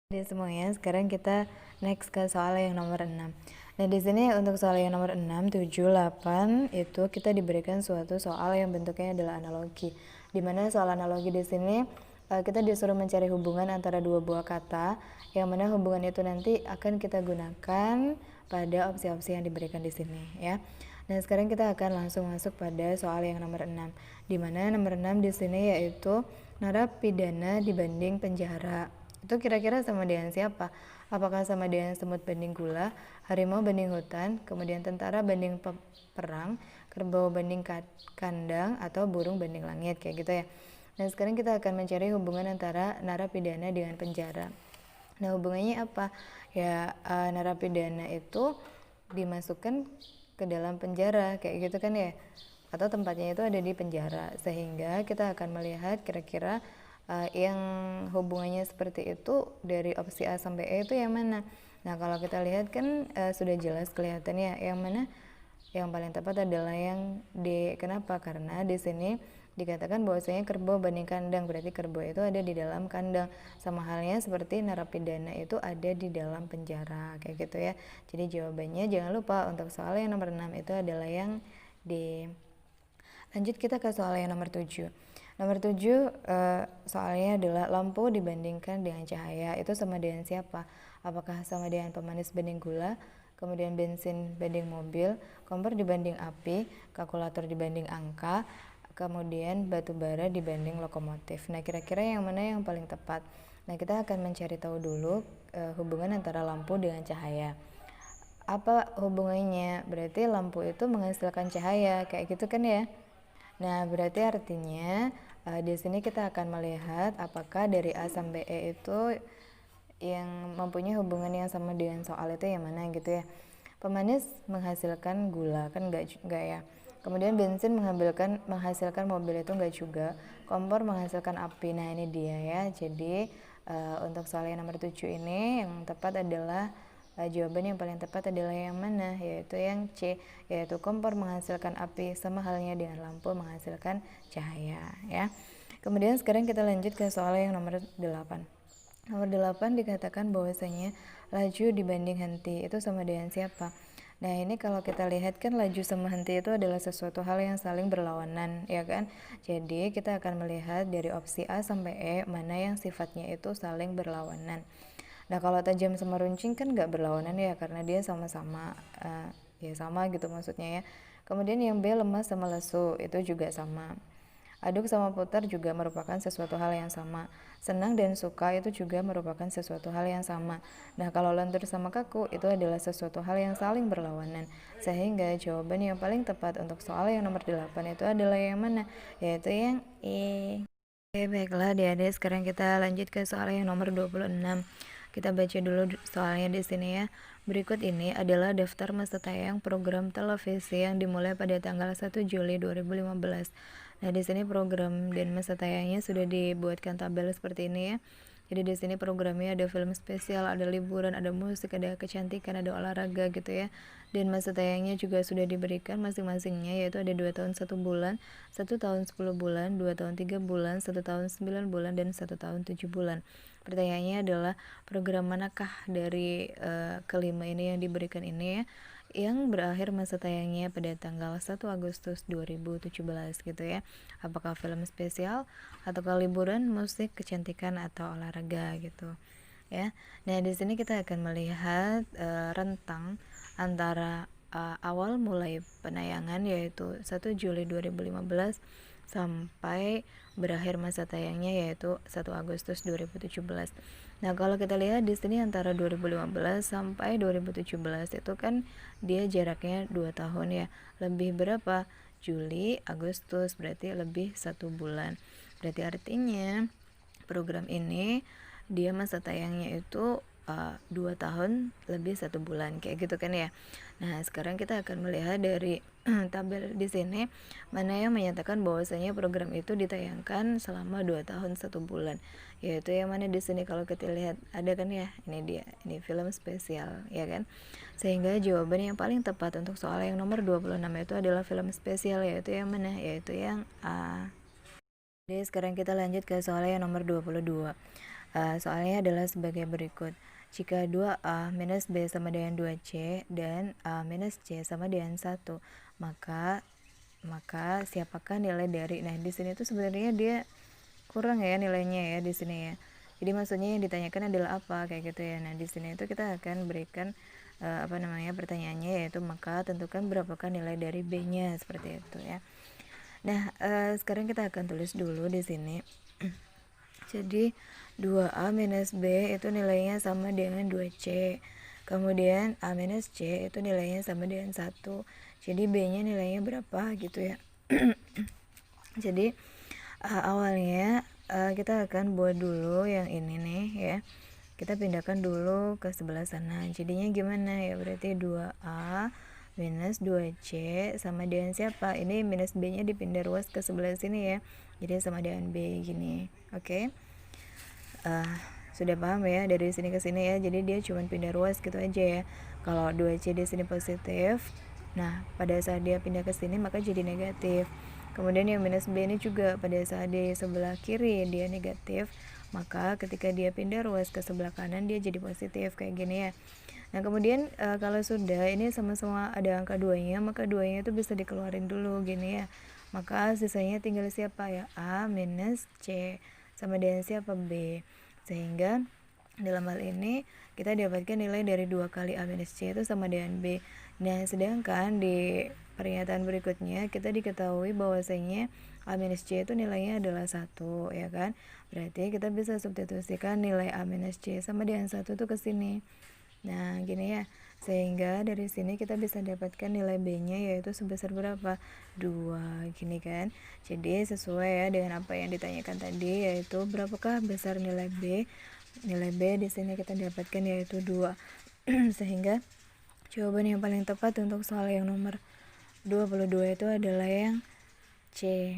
Jadi semuanya, sekarang kita next ke soal yang nomor 6. Nah, di sini untuk soal yang nomor 6, 7, 8 itu kita diberikan suatu soal yang bentuknya adalah analogi. Dimana soal analogi di sini kita disuruh mencari hubungan antara dua buah kata, yang mana hubungan itu nanti akan kita gunakan pada opsi-opsi yang diberikan di sini ya. Nah, sekarang kita akan langsung masuk pada soal yang nomor 6. Dimana nomor 6 di sini yaitu narapidana dibanding penjara. Itu kira-kira sama dengan siapa? Apakah sama dengan semut banding gula, harimau banding hutan, kemudian tentara banding perang, kerbau banding kandang, atau burung banding langit, kayak gitu ya. Nah, sekarang kita akan mencari hubungan antara narapidana dengan penjara. Nah, hubungannya apa? Ya, narapidana itu dimasukkan ke dalam penjara, kayak gitu kan ya, atau tempatnya itu ada di penjara, sehingga kita akan melihat kira-kira yang hubungannya seperti itu dari opsi A sampai E itu yang mana. Nah, kalau kita lihat kan sudah jelas kelihatan ya, yang mana yang paling tepat adalah yang D. Kenapa? Karena di sini dikatakan bahwasanya kerbau banding kandang, berarti kerbau itu ada di dalam kandang, sama halnya seperti narapidana itu ada di dalam penjara, kayak gitu ya. Jadi jawabannya jangan lupa untuk soal yang nomor 6 itu adalah yang D. Lanjut kita ke soal yang nomor 7. Nomor 7 soalnya adalah lampu dibandingkan dengan cahaya itu sama dengan siapa? Apakah sama dengan pemanis banding gula, kemudian bensin banding mobil, kompor dibanding api, kalkulator dibanding angka, kemudian batu bara dibanding lokomotif. Nah, kira-kira yang mana yang paling tepat? Nah, kita akan mencari tahu dulu hubungan antara lampu dengan cahaya. Apa hubungannya? Berarti lampu itu menghasilkan cahaya, kayak gitu kan ya. Nah, berarti artinya di sini kita akan melihat apakah dari A sampai E itu yang mempunyai hubungan yang sama dengan soal itu yang mana gitu ya. Pemanis menghasilkan gula, kan enggak ya. Kemudian bensin menghasilkan mobil, itu enggak juga. Kompor menghasilkan api. Nah, ini dia ya. Jadi untuk soal yang nomor 7 ini yang tepat adalah jawaban yang paling tepat adalah yang mana, yaitu yang C, yaitu kompor menghasilkan api sama halnya dengan lampu menghasilkan cahaya ya. Kemudian sekarang kita lanjut ke soal yang nomor 8. Nomor 8 dikatakan bahwasanya laju dibanding henti itu sama dengan siapa? Nah, ini kalau kita lihat kan laju sama henti itu adalah sesuatu hal yang saling berlawanan, ya kan? Jadi kita akan melihat dari opsi A sampai E mana yang sifatnya itu saling berlawanan. Nah, kalau tajam sama runcing kan nggak berlawanan ya, karena dia sama-sama ya sama gitu maksudnya ya. Kemudian yang B lemah sama lesu itu juga sama. Aduk sama putar juga merupakan sesuatu hal yang sama. Senang dan suka itu juga merupakan sesuatu hal yang sama. Nah, kalau lentur sama kaku itu adalah sesuatu hal yang saling berlawanan. Sehingga jawaban yang paling tepat untuk soal yang nomor 8 itu adalah yang mana? Yaitu yang E. Oke, baiklah adik-adik, sekarang kita lanjut ke soal yang nomor 26. Kita baca dulu soalnya di sini ya. Berikut ini adalah daftar masa tayang program televisi yang dimulai pada tanggal 1 Juli 2015. Nah, di sini program dan masa tayangnya sudah dibuatkan tabel seperti ini ya. Jadi di sini programnya ada film spesial, ada liburan, ada musik, ada kecantikan, ada olahraga gitu ya. Dan masa tayangnya juga sudah diberikan masing-masingnya, yaitu ada 2 tahun 1 bulan, 1 tahun 10 bulan, 2 tahun 3 bulan, 1 tahun 9 bulan, dan 1 tahun 7 bulan. Pertanyaannya adalah program manakah dari kelima ini yang diberikan ini ya, yang berakhir masa tayangnya pada tanggal 1 Agustus 2017 gitu ya. Apakah film spesial atau liburan, musik, kecantikan, atau olahraga gitu ya. Nah, di sini kita akan melihat rentang antara awal mulai penayangan yaitu 1 Juli 2015 sampai berakhir masa tayangnya yaitu 1 Agustus 2017. Nah, kalau kita lihat di sini antara 2015 sampai 2017 itu kan dia jaraknya 2 tahun ya. Lebih berapa? Juli, Agustus, berarti lebih 1 bulan. Berarti artinya program ini dia masa tayangnya itu 2 tahun lebih 1 bulan, kayak gitu kan ya. Nah, sekarang kita akan melihat dari tabel di sini mana yang menyatakan bahwasanya program itu ditayangkan selama 2 tahun 1 bulan. Yaitu yang mana di sini kalau kita lihat ada kan ya, ini dia, ini film spesial ya kan. Sehingga jawaban yang paling tepat untuk soal yang nomor 26 itu adalah film spesial, yaitu yang mana? Yaitu yang A. Jadi sekarang kita lanjut ke soal yang nomor 22. Soalnya adalah sebagai berikut. Jika 2A minus B sama dengan 2C dan A minus C sama dengan 1, maka siapakah nilai dari, nah di sini tuh sebenarnya dia kurang ya nilainya ya di sini ya. Jadi maksudnya yang ditanyakan adalah apa kayak gitu ya. Nah di sini itu kita akan berikan pertanyaannya, yaitu maka tentukan berapakah nilai dari B-nya, seperti itu ya. Nah sekarang kita akan tulis dulu di sini. Jadi 2A minus B itu nilainya sama dengan 2C. Kemudian A minus C itu nilainya sama dengan 1. Jadi B-nya nilainya berapa gitu ya. Jadi awalnya kita akan buat dulu yang ini nih ya. Kita pindahkan dulu ke sebelah sana. Jadinya gimana ya? Berarti 2A minus 2C sama dengan siapa? Ini minus B-nya dipindah ruas ke sebelah sini ya. Jadi sama dengan B gini. Oke. Sudah paham ya dari sini ke sini ya. Jadi dia cuma pindah ruas gitu aja ya. Kalau 2C di sini positif, nah pada saat dia pindah ke sini maka jadi negatif. Kemudian yang minus B ini juga pada saat di sebelah kiri dia negatif, maka ketika dia pindah ruas ke sebelah kanan dia jadi positif kayak gini ya. Nah kemudian kalau sudah ini sama-sama ada angka 2-nya, maka 2-nya itu bisa dikeluarin dulu gini ya. Maka sisanya tinggal siapa ya? A minus C sama dengan siapa? B. Sehingga dalam hal ini kita dapatkan nilai dari 2 kali A minus C itu sama dengan B. Nah sedangkan di pernyataan berikutnya kita diketahui bahwasanya A minus C itu nilainya adalah 1 ya kan. Berarti kita bisa substitusikan nilai A minus C sama dengan 1 itu ke sini. Nah gini ya, sehingga dari sini kita bisa dapatkan nilai B-nya yaitu sebesar berapa? 2 gini kan. Jadi sesuai ya dengan apa yang ditanyakan tadi, yaitu berapakah besar nilai B. Nilai B di sini kita dapatkan yaitu 2. Sehingga jawaban yang paling tepat untuk soal yang nomor 22 itu adalah yang C.